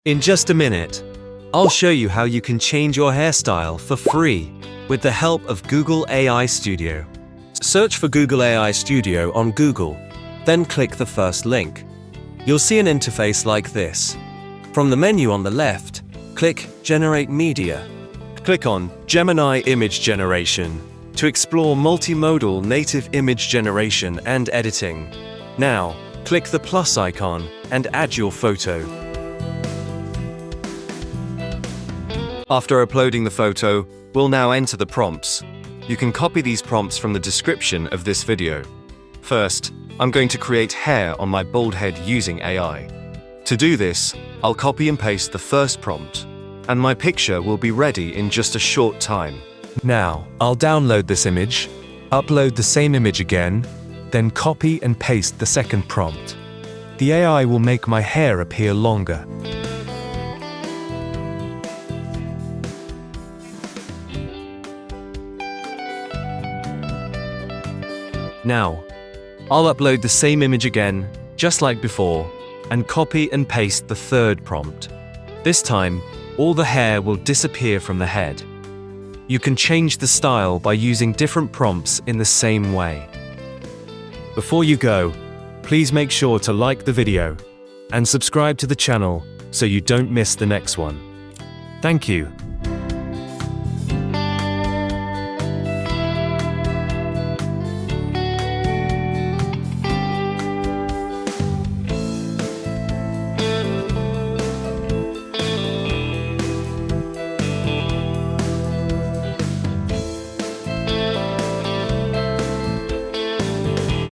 In just a minute, I'll show you how you can change your hairstyle for free with the help of Google AI Studio. Search for Google AI Studio on Google, then click the first link. You'll see an interface like this. From the menu on the left, click Generate Media. Click on Gemini Image Generation to explore multimodal native image generation and editing. Now, click the plus icon and add your photo. After uploading the photo, we'll now enter the prompts. You can copy these prompts from the description of this video. First, I'm going to create hair on my bald head using AI. To do this, I'll copy and paste the first prompt, and my picture will be ready in just a short time. Now, I'll download this image, upload the same image again, then copy and paste the second prompt. The AI will make my hair appear longer. Now, I'll upload the same image again, just like before, and copy and paste the third prompt. This time, all the hair will disappear from the head. You can change the style by using different prompts in the same way. Before you go, please make sure to like the video and subscribe to the channel so you don't miss the next one. Thank you.